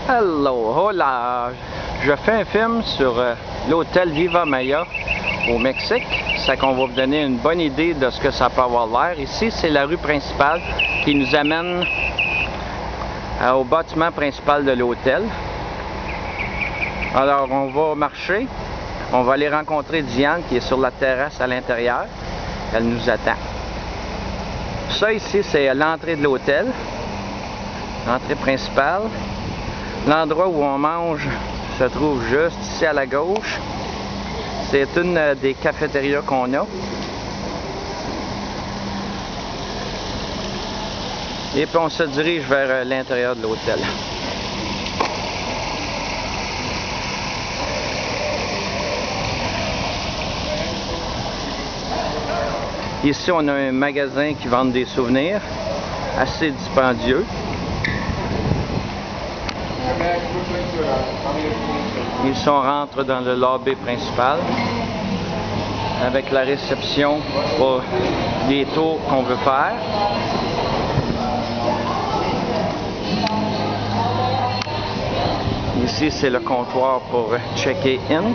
Hello, hola! Je fais un film sur l'hôtel Viva Maya au Mexique. C'est qu'on va vous donner une bonne idée de ce que ça peut avoir l'air. Ici, c'est la rue principale qui nous amène au bâtiment principal de l'hôtel. Alors, on va marcher. On va aller rencontrer Diane qui est sur la terrasse à l'intérieur. Elle nous attend. Ça ici, c'est l'entrée de l'hôtel. L'entrée principale. L'endroit où on mange se trouve juste ici à la gauche. C'est une des cafétérias qu'on a. Et puis on se dirige vers l'intérieur de l'hôtel. Ici, on a un magasin qui vend des souvenirs assez dispendieux. Ici, on rentre dans le lobby principal avec la réception pour les tours qu'on veut faire. Ici, c'est le comptoir pour checker in.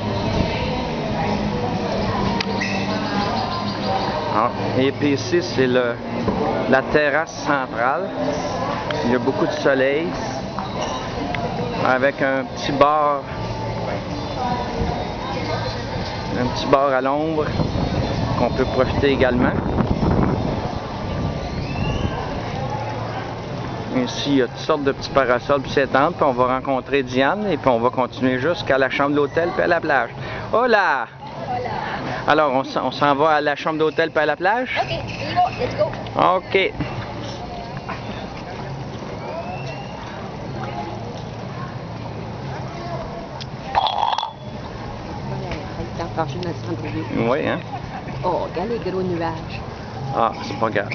Et puis ici, c'est la terrasse centrale. Il y a beaucoup de soleil avec un petit bar à l'ombre qu'on peut profiter également. Ici, il y a toutes sortes de petits parasols puis s'étendre, puis on va rencontrer Diane et puis on va continuer jusqu'à la chambre d'hôtel puis à la plage. Hola! Hola! Alors, on s'en va à la chambre d'hôtel puis à la plage? OK, let's go! OK. Oui, hein? Oh, regarde les gros nuages. Ah, c'est pas grave.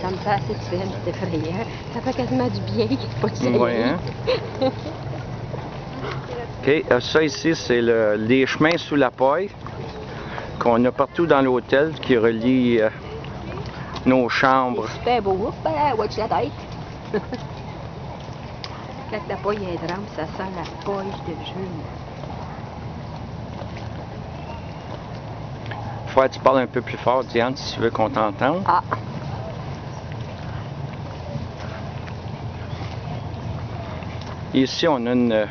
Ça me fait assez de peine, c'est effrayant. Ça fait quasiment du bien qu'il n'y ait pas de soleil. Oui, hein? OK, ça ici, c'est les chemins sous la paille qu'on a partout dans l'hôtel qui relient nos chambres. C'est super beau. Oups, watch la tête. Quand la paille est drame, ça sent la paille de jeu. Faut que tu parles un peu plus fort, Diane, si tu veux qu'on t'entende. Ah. Ici, on a une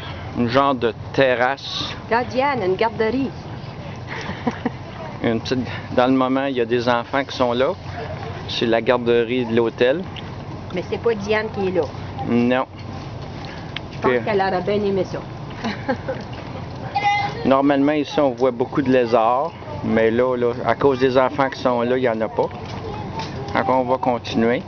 genre de terrasse. Regarde, Diane, une garderie. Dans le moment, il y a des enfants qui sont là. C'est la garderie de l'hôtel. Mais c'est pas Diane qui est là. Non. Je pense qu'elle aurait bien aimé ça. Normalement, ici, on voit beaucoup de lézards. Mais là, à cause des enfants qui sont là, il n'y en a pas. Donc, on va continuer.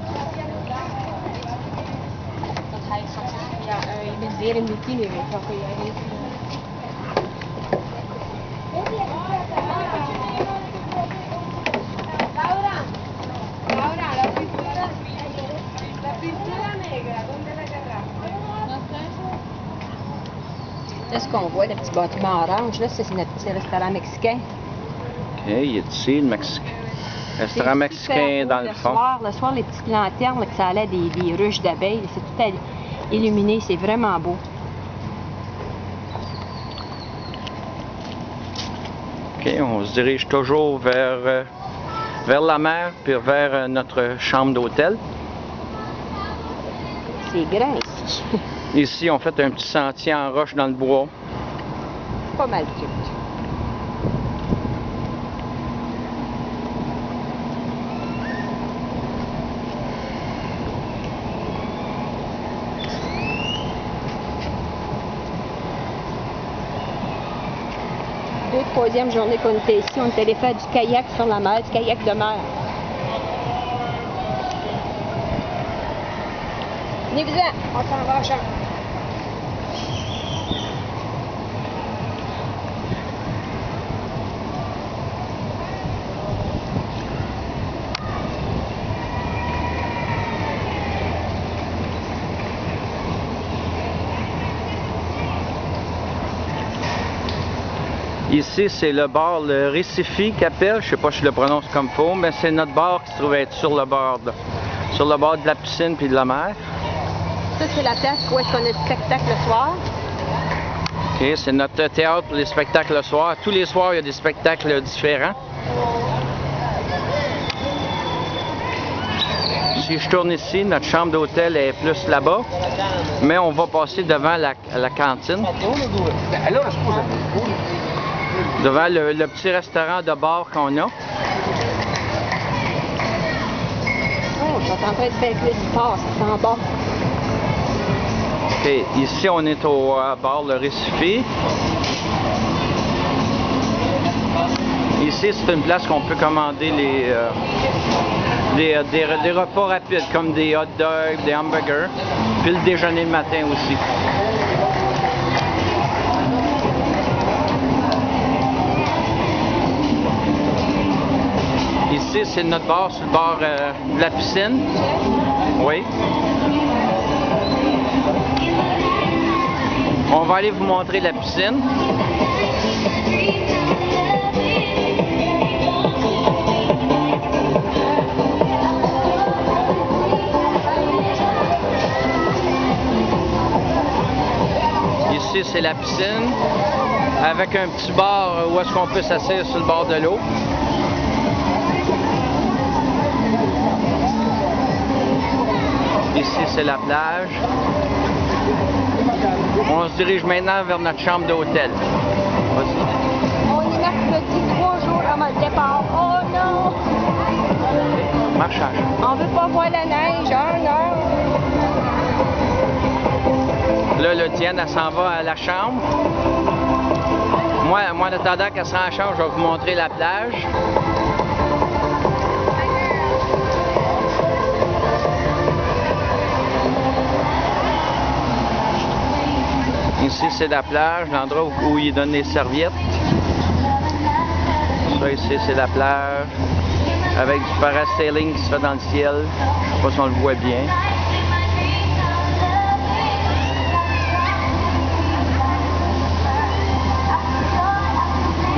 Là, ce qu'on voit, le petit bâtiment orange, là, c'est notre petit restaurant mexicain. OK, il est ici, le restaurant mexicain dans le fond. Le soir, les petites lanternes, là, que ça allait des ruches d'abeilles, c'est tout illuminé, c'est vraiment beau. OK, on se dirige toujours vers la mer, puis vers notre chambre d'hôtel. C'est grand ici. Ici, on fait un petit sentier en roche dans le bois. Pas mal cute. Troisième journée qu'on était ici, on est allé faire du kayak sur la mer, du kayak de mer. Venez-vous-en, on s'en va en chambre. Ici, c'est le bar, le Recife qu'appelle. Je sais pas si je le prononce comme il faut, mais c'est notre bar qui se trouve être sur le bord de la piscine puis de la mer. Ça, c'est la place où est-ce qu'on a du spectacle le soir. OK, c'est notre théâtre pour les spectacles le soir. Tous les soirs, il y a des spectacles différents. Si je tourne ici, notre chambre d'hôtel est plus là-bas, mais on va passer devant la cantine. Devant le petit restaurant de bar qu'on a. Oh, je suis en train de faire du porc, ça sent bon. Okay. Ici, on est au bar Le Récifé. Ici, c'est une place qu'on peut commander des repas rapides, comme des hot dogs, des hamburgers, puis le déjeuner le matin aussi. Ici, c'est notre bar sur le bord de la piscine. Oui. On va aller vous montrer la piscine. Ici, c'est la piscine, avec un petit bar où est-ce qu'on peut s'asseoir sur le bord de l'eau. Ici, c'est la plage. On se dirige maintenant vers notre chambre d'hôtel. On est mercredi, 3 jours avant le départ. Oh non! Marchage. On veut pas voir la neige, hein, non? Là, Diane, elle s'en va à la chambre. Moi, en attendant qu'elle se rende à la chambre, je vais vous montrer la plage. Ici, c'est la plage, l'endroit où ils donnent les serviettes. Ça, ici, c'est la plage, avec du parasailing qui se fait dans le ciel. Je ne sais pas si on le voit bien.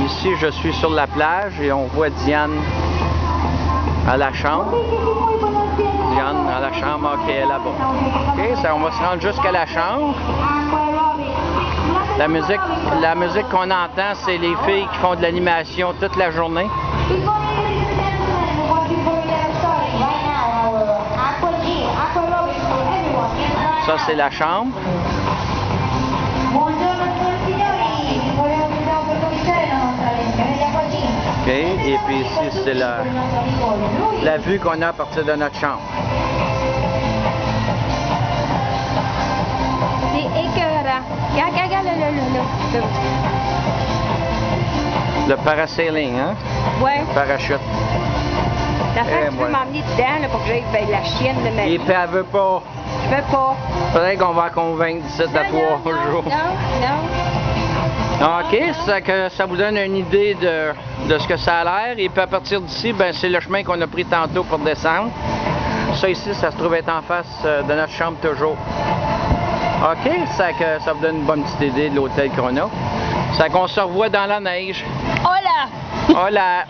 Ici, je suis sur la plage et on voit Diane à la chambre. Diane à la chambre, OK, elle est là-bas. OK, ça, on va se rendre jusqu'à la chambre. La musique qu'on entend, c'est les filles qui font de l'animation toute la journée. Ça, c'est la chambre. OK, et puis ici, c'est la vue qu'on a à partir de notre chambre. C'est écœurant. Regarde, là. Le parasailing, hein? Ouais. Parachute. La femme, tu veux m'emmener dedans là, pour que j'aille faire la chienne de ma vie. Et puis elle veut pas. Je veux pas. Peut-être qu'on va la convaincre d'ici à 3 jours. Non. OK, c'est que ça vous donne une idée de ce que ça a l'air. Et puis à partir d'ici, ben, c'est le chemin qu'on a pris tantôt pour descendre. Ça ici, ça se trouve être en face de notre chambre toujours. OK, ça vous donne une bonne petite idée de l'hôtel qu'on a. Ça qu'on se revoit dans la neige. Hola! Hola!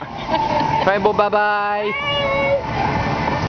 Fais un beau bye-bye!